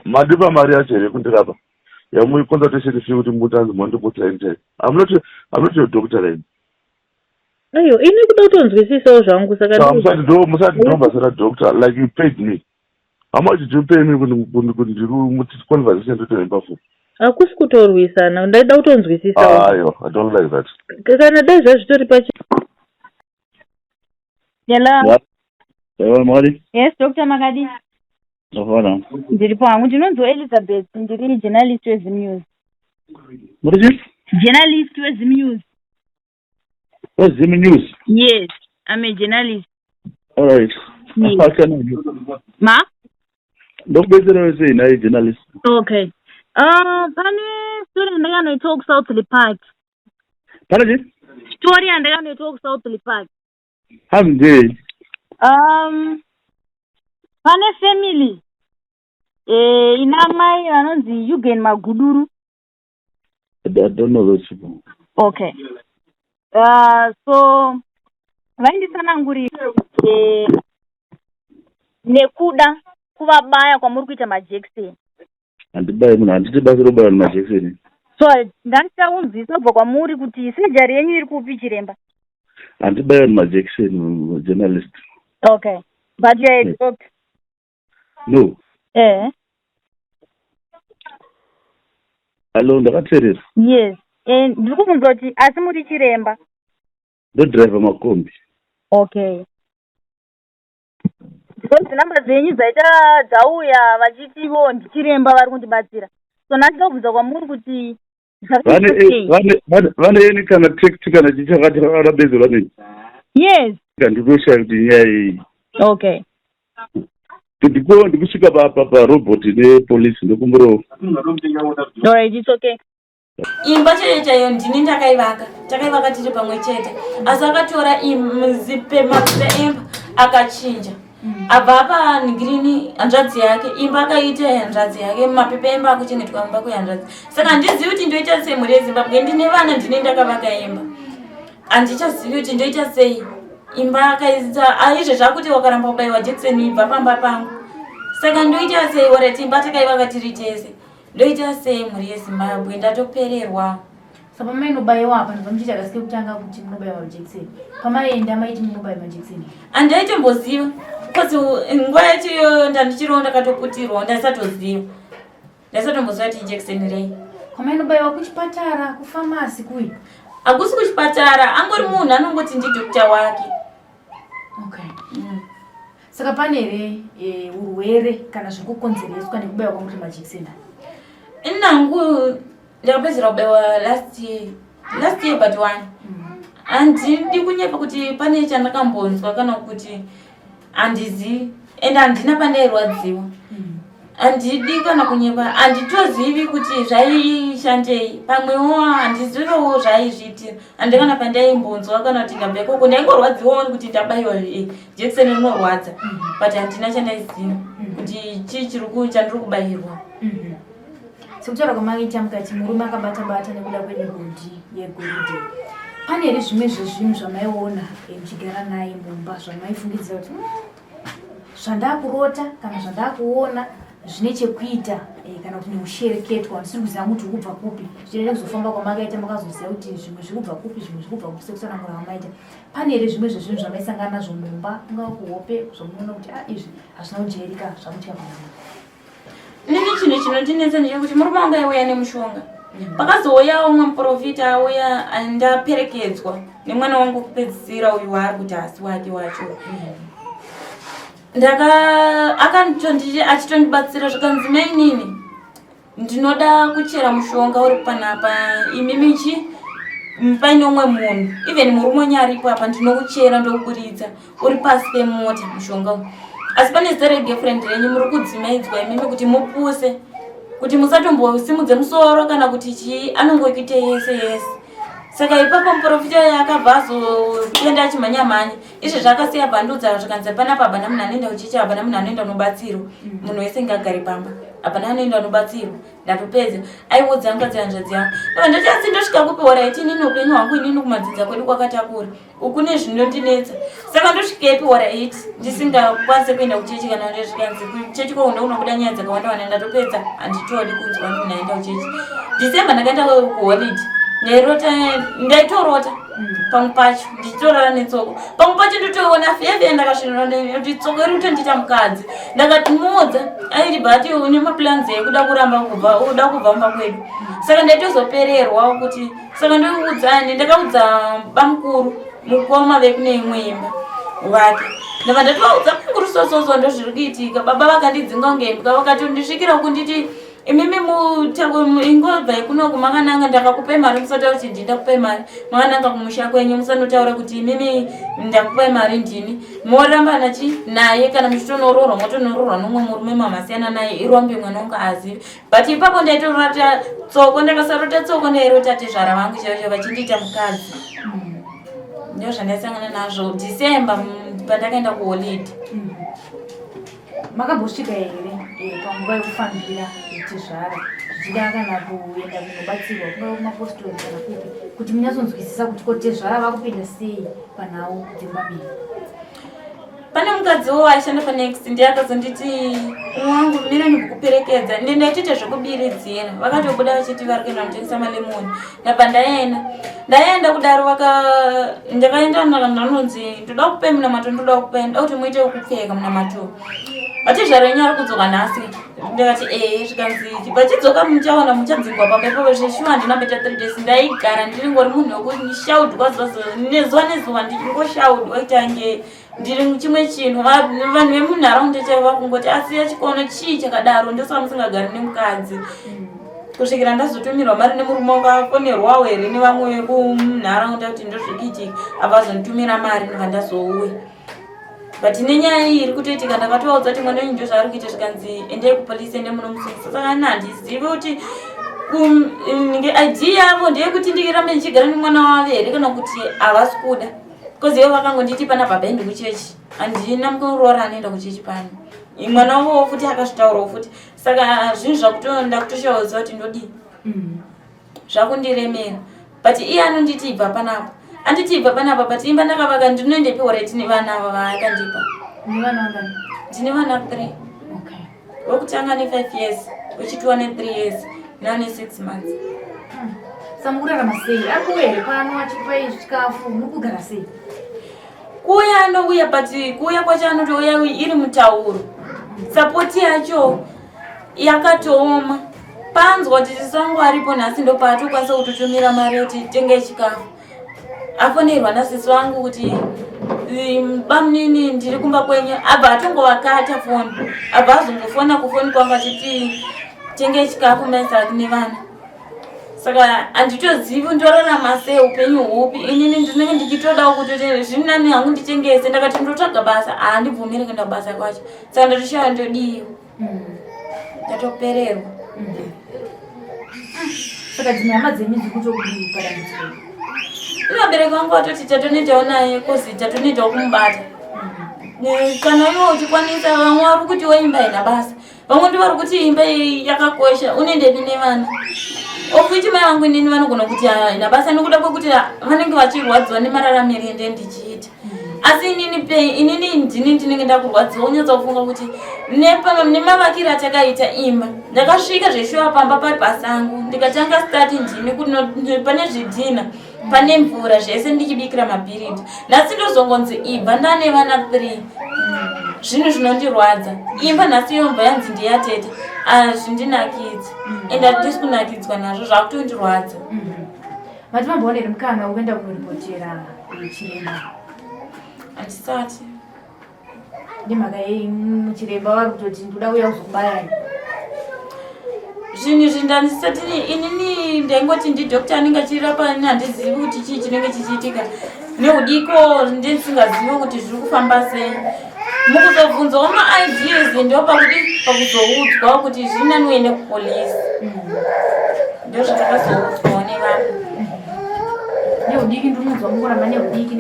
mandipa mari yacho here kundirapa yamuiconsultation fee kuti mutanzi mandimutsa intei. I'm not your doctor then. Ayo ini kuda kutonzwisisawo zvangu saka musati ndo basa radhokta like you paid me. How much did you pay me kuti ndiri conversation ndotoimba fupi? Hakusi kutorwisana ndaida kutonzwisisawo. Ayo I don't like that. Kana dai zvazvitori pachi. Hello. Hello Mari. Yes, Dr. Makadi. Ndofana. Ndiripo hangu ndinonzi Elizabeth ndiri journalist weZimnews. Muri? Journalist weZimnews. Zimnews? Yes, I'm a journalist. All right. Yes. How can I do? Ma? Ndokubetsera sei naye journalist. Okay. Pane story ndakanoita ku South Park. Pane? Story ndakanoita ku South Park. Hamdei. Pane family ina mai vanonzi Eugen Maguduru. I don't know those people. Okay. So vainditsanangurira nekuda kuvabaya kwamuri kuita majekiseni. Handibaya munhu handiti basa robaya majekiseni. So ndandichaunzisa kubva kwamuri kuti sejari yenyu iri kupi chiremba? Handibaya majekiseni journalist. Okay. But you are a doctor? No. Hello, ndakateerera. Yes. Ndiri kubvunza kuti asi muri chiremba? Ndodhiraivha makombi. Okay. Because namba dzenyu dzauya vachitivo ndichiremba vari kundibatsira. So ndachida kubvunza kwamuri kuti vane eni kana tekti kana chichakati rabezerwa nei? Yes. Ndinoshaya kuti nyaya iyi. Okay. Ndikusvika parobhoti nepolisi ndokumburo. Alright, it's okay. Imba chaiyo ndini takaivaka tiri pamwe chete asi akatora muzipe mazipe emba akachinja abva apa ngirini hanzvadzi yake imba akaita hanzvadzi yake mapepe emba akuchengetwa mumba kwehanzvadzi saka handizivi kuti ndoita sei mhuri yeZimbabwe ndine vana ndine ndakavaka imba handichazivi kuti ndoita sei imba akaisa aizve zvakuti wakaramba kubayiwa jekiseni ibva pamba pangu saka ndoita sei oreti imba takaivaka tiri tese ndoita sei mhuri yeZimbabwe ndatopererwa. Saka pamainobayiwa apa ndinomuchita kasike kutanga kuti munobayiwa majekiseni pamaenda maiti munobayiwa majekiseni handaitomboziva because nguva yachoyo ndandichiriwo ndakatoputirwa ndasatoziva ndasatomboziva kuti ijekiseni rei. Kwamainobayiwa kuchipatara kufamasi kui? Hakusi kuchipatara angori munhu anongoti ndidhokta wake. Okay. Saka pane here urwere kana zvekukonzereswa nekubayiwa kwamuti majekiseni? Inangu ndakapedzera kubayiwa last year but one. Handidi kunyepa kuti pane chandakambonzwa kana kuti handizivi ende handina pandairwadziwa. Handidi kana kunyepa handitozivi kuti zvaishandei pamwewo handizivewo zvaizviitira handi kana pandaimbonzwa kana kuti ndabva ikoko ndaingorwadziwawo kuti ndabayiwa jekiseni rinorwadza but handina chandaiziva kuti chii chandiri kubayirwa. Sekutaura kwamaita mukati murume akabata-bata nekuda kwemigodhi yegoridhe. Pane here zvimwe zvezvinhu zvamaiona muchigara naye mumba zvamaifungidzira kuti zvandakurota kana zvandakuona zvine chekuita kana kuti neushereketwa ndisiri kuziva kuti kubva kupi zvichireda kuzofamba kwamakaita makazoziva kuti zvimwe zviri kubva kupi zvimwe zviri kubva kupi sekutsanangura kwamaita. Pane here zvimwe zvezvinhu zvamaisangana nazvo mumba ungava kuhope zvamunoona kuti izvi hazvina kujairika zvamutika panamura? Nini chinhu chinondinetsa ndechekuti murume wanga aiuya nemushonga pakazouyawo umwe muprofita auya andaperekedzwa nemwana wangu kupedzisira uyu waari kuti hasi wake wacho achitondibatsira zvikanzi mainini ndinoda kuchera mushonga uri panapa imimichi paine umwe munhu even murume nyaripo apa ndinokuchera ndokuburitsa uri pasi pemota mushonga uyu asi pane zita regirlfriend renyu muri kudzimaidzwa imimi kuti mupuse kuti musatombosimudze musoro kana kuti chii anongokuite yese saka ipapo muprofita yakabva azoenda achimhanya izvi zvakasiya bhandudza zvikanzi panapa hapana munhu anoenda kuchechi hapana munhu anoenda unobatsirwa munhu wese ngagari pamba hapana anoenda unobatsirwa ndatopedza aiudza mukadzi hanzvadzi yangu ndachasi ndosvika kupiwa raiti inini upenyu hwangu inini kumadzidza kwedu kwakatakura uku nezvinondinetsa saka ndosvika ipiwa raiti ndisingakwanise kuenda kuchechi kana ndezvikanzi kuchechi kwauno unobuda nyaya dzakawanda wanda ndatopedza handitodi kunzwa munhu aenda kuchechi December ndakaenda kuholiday ndaitorota pamwe pacho ndichitorara netsoko pamwe pacho nditoona feve ndakasvinura kuti tsoko iri kutondita mukadzi ndakati modza airi bati une maplans ekuda kuramba uda kubva mumba kwedu saka ndaitozopererwa kuti saka ndokuudzani ndakaudza bamukuru mukoma vekune imwe imba wake ndabva ndatovaudza mukuru sososo ndozviri kuitika baba vakandidzinga kunge imbwa vakatondisvikira kunditi imimi ingobva ikunoku makananga ndakakupe mari musataura kuti ndindakupe mari makananga kumusha kwenyu musanotaura kuti imimi ndakupe mari ndini moramba naye kana muchitonoroorwa motonoroorwa nomwe murume mamasiyana naye irombe mwana wangu azivi but ipapo ndaitorota tsoko ndakasarota tsoko ndairota tezvara vangu chaivo vachindiita mukadzi ndio zvandaisangana nazvo December pandakaenda kuholiday makambosvika here panguva yekufambira tezvara zvichida kana kuenda kunobatsirwa kunova kumapostori kana kupi kuti munyatsonzwisisa kuti ko tezvara vakupinda sei panhau dzimba mbiri pane mukadziwo aishanda panext ndiye akazonditi wangu mire ndikukuperekedza ndaitite zvekubiridzira vakatobuda vachiti vari kuenda kutengesa malemoni ndabva ndaenda kudaro ndakaenda ndanonzi ndoda kupe munamato ndoda kupe ndoda kuti muite wekupfeka munamato vati zvarenyu ari kudzoka nhasi ndakati zvikanzi vachidzoka muchaona muchadzingwa pambepo zveshuwa handina beta 3 days ndaigara ndiri ngori munhu wekushaudwa nezuva nezuva ndichingoshaudwa kuti ange ndiri chimwe chinhu vanhu vemunharaunda chaivo vakungoti asiya chikono chii chakadaro ndosaka musingagari nemukadzi kusvikira ndazotumirwa mari nemurume wangu afonerwawo here nevamwe vekunharaunda kuti ndozvikuitika avazonditumira mari ndobva ndazouya but nenyaya iyi iri kutoitika ndakatovaudza kuti mwana wenyu ndo zvaari kuita zvikanzi endei kupolisi ende munomusungisa saka handizivi kuti idea yavo ndeyekuti ndirambe ndichigara nemwana wavo here kana kuti havasi kuda because ivo vakangonditi pana baba endi kuchechi handina mukuroora anoenda kuchechi pano mwana wavo futi akazvitaurawo futi saka zvinhu zvakutonda kutoshaudza kuti ndodii zvakundiremera but iye anonditi ibva panapa anditi ibva panapa but imba ndakavaka ndinoendepiwa reti nevana ava vaakandipa ndine vana 3 wokutanga ne5 years wechitwa ne3 years nane 6 months samukurarama sei ari kuuya here pano achipai chikafu mukugara sei kuuya anouya but kuuya kwacho anotouya iri mutauro sapoti yacho yakatooma panzwa kuti tisangu aripo nhasi ndopaatokwanisa kutotumira mari yoti tenge chikafu afonerwa nasisi wangu kuti bamunini ndiri kumba kwenyu abva atongovakata foni abva azongofona kufoni kwangu achiti tenge chikafu maisaki nevana saka handitozivi ndorarama sei upenyu hupi inini ndinenge ndichitodawo kuti zvinani hangu nditengese ndakati ndotsvaga basa handibvumiri kuenda kubasa kwacho saka ndatoshawa ndodiwa ndatopererwa saka dzimwe hama dzenyu dzikutokudii padambudziko vabereki vangu vatoti tatonedawo naye kozi tatonedawo kumubata kana iwo uchikwanisa vamwe vari kuti weimba haina basa vamwe ndivari kuti imba yakakosha unoendepi nevana ofiti mai vangu inini vanogona kuti haina basa nekuda kwekuti vanenge vachirwadziwa nemararamiro ende ndichiita asi inini ndinenge ndakurwadziwa unyatsa kufunga kuti nemavakiro atakaita imba ndakasvika zveshuwa pamba pari pasangu ndikatanga stati ndini kuti pane zvidhina pane mvura zvese ndichibikira mabhiridi nhasi ndozongonzi ibva ndane vana 3 zvinhu zvinondirwadza imba nhasi yombva yanzi ndiyatete hazvindinakidzi ende handisi kunakidzwa nazvo zvakutondirwadza mati mamboonere mukana ukuenda kunoripotera chiremba handisati ndimhaka chiremba vari kutoti ndoda uya kuzokubayai. Zvinhu izvi ndandisati inini ndaingoti ndidhokta anenge achirapa handizivi kuti chii chinenge chichiitika neudiko ndisingazivi kuti zviri kufamba sei. Mukuzobvunzawo maideas ndo pakuzoudzwa kuti zvinaniwe nekupolisi. Ndozvatakazoudzwawo nevanhu. Neudiki ndinodzwa mukuramba neudiki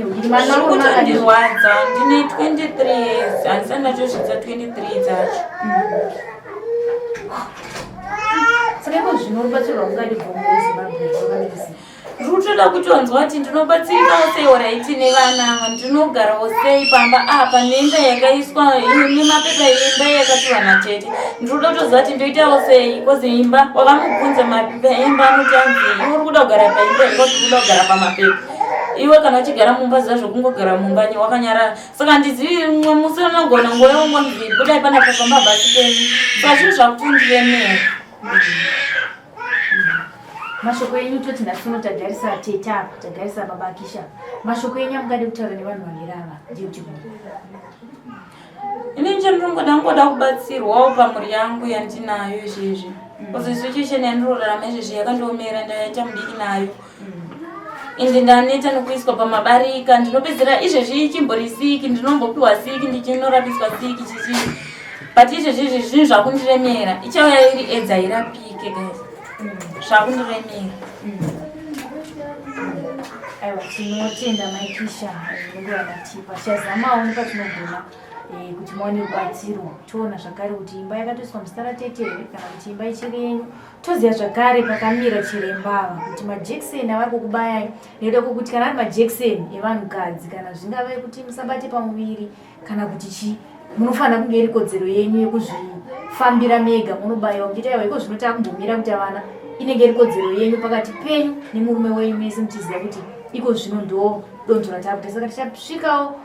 kutondirwadza ndine 23 years handisati ndachosvitsa 23 dzacho. Saka iko zvino rubatsirwa mungadi bvomuzimbabwe rwakameresa rutoda kutonzwa kuti ndinobatsirikawo sei oraiti nevana ndinogarawo sei pamba apa nenda yakaiswa nemapepa eimba yakatiwana chete. Ndinoda kutoziva kuti ndoitawo sei kozi imba wakamubvunza mapepa eimba anoti anzi iwe uri kuda kugara paimba ingoti uri kuda kugara pamapepa. Iwe kana uchigara mumba zazvo kungogara mumba wakanyarara. Saka ndizivi mumwe musi unogona ngoyo wangonzi budai panapa pamabhasi penyu. Saka zvinhu zvakuti ndiremera. mashoko enyu toti nhasino tagarisa tete apa tagarisa mabakisha mashoko enyu amungade kutaura nevanhu vagere ava ndiyuti ini ndinongoda kubatsirwawo pamhuri yangu yandinayo izvezvi kozi situation yandinorarama izvezvi yakandiomera ndaita mudiki nayo ende ndaneta nokuiswa pamabarika ndinopedzera izvezvi chimborisiki ndinombopiwa siki ndichinorapiswa siki chichii but izvezvi zvinhu zvakundiremera ichauya iri edza irapike guys zvakundiremera. aiwa tinotenda maikisha nongovanatipa tichazamawo nepatinogona kuti maone rubatsiro toona zvakare kuti imba yakatoiswa muzita ratete here kana kuti imba ichiri yenyu toziva zvakare pakamira chirembava kuti majekiseni avari kukubayai nekuda kwokuti kana ari majekiseni evanhukadzi kana zvingave kuti musabate pamuviri kana kuti chii munofanira kunge iri kodzero yenyu yekuzvifambira mega munobayiwa muchiti aiwa iko zvinota kumbomira kuti avana inenge iri kodzero yenyu pakati penyu nemurume wenyu mese muchiziva kuti iko zvino ndo donzvo ratakuita. Saka tichasvikawo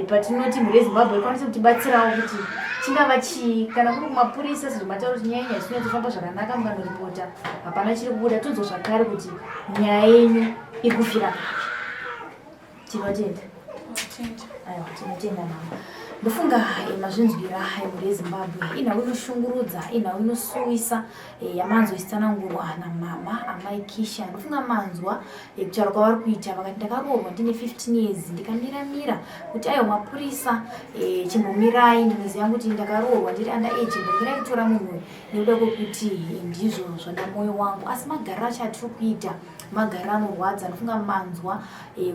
patinoti mhuri yezimbabwe ikwanise kutibatsirawo kuti chingava chii kana kuri kumapurisa sezvo matauro kuti nyaya yenyu zvinotofamba zvakanaka mukanoripota hapana chiri kubuda tonzwa zvakare kuti nyaya yenyu iri kufira. Tinotenda aiwa tinotenda mama. Ndofunga mazvinzwira mhuri yezimbabwe inhau inoshungurudza inhau inosuwisa yamanzoisanangurwa namama amaikisha. Ndofunga manzwa kutaura kwavari kuita vakati ndakaroorwa ndine 15 years ndikamira kuti aiwa mapurisa chimbomirai ndinoziva kuti ndakaroorwa ndiri underage chimbomirai kutora munhu nekuda kwokuti ndizvo zvoda mwoyo wangu asi magariro acho atiri kuita magariro anorwadza. Ndofunga manzwa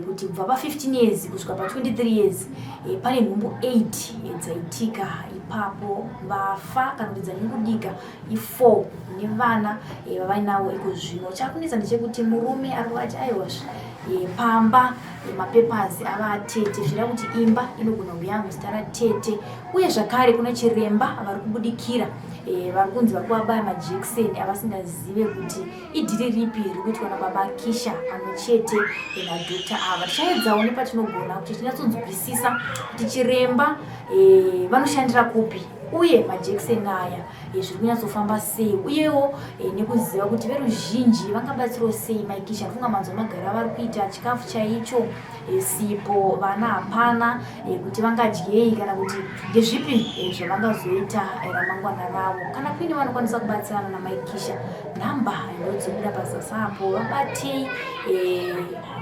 kuti kubva pa15 years kusvika pa23 years pane nhumbu 8 dzaitika ipapo vafa kana kuti dzanyungudika i4 nevana vavainavo iko zvino. Chakunetsa ndechekuti murume ari kuvati aiwazve pamba mapepazi ava atete zvira kuti imba inogona kuya muzita ratete uye zvakare kuna chiremba vari kubudikira vari kunzi vari kuvabaya majekiseni avasingazive kuti idhiri ripi riri kuitwa nababakisha pamwe chete nadhokta ava. Tichaedzawo nepatinogona kuti tinyatsonzwisisa kuti chiremba vanoshandira kupi uye majekiseni aya zviri kunyatsofamba sei uyewo nekuziva kuti veruzhinji vangabatsirawo sei maikisha. Ndofunga manzwa magara avari kuita chikafu chaicho sipo vana hapana kuti vangadyei kana kuti ndezvipi zvavangazoita ramangwana ravo. Kana kuine vanokwanisa kubatsirana namaikisha nhamba inodzimira pazasapo vabatei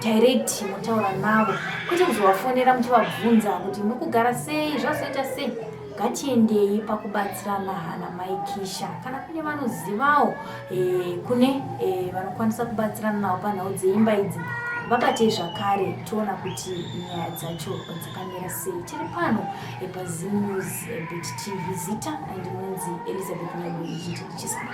direct motaura navo kwete kuzovafonera muchivabvunza kuti muri kugara sei zvazoita sei. Ngatiendei pakubatsirana namaikisha kana kune vanozivawo kune vanokwanisa kubatsirana navo panhau dzeimba idzi vabatei zvakare toona kuti nyaya dzacho dzakamira sei. Tiri pano paZim News Bet TV zita ndinonzi Elizabeth Nyagwe ndichiti chisana.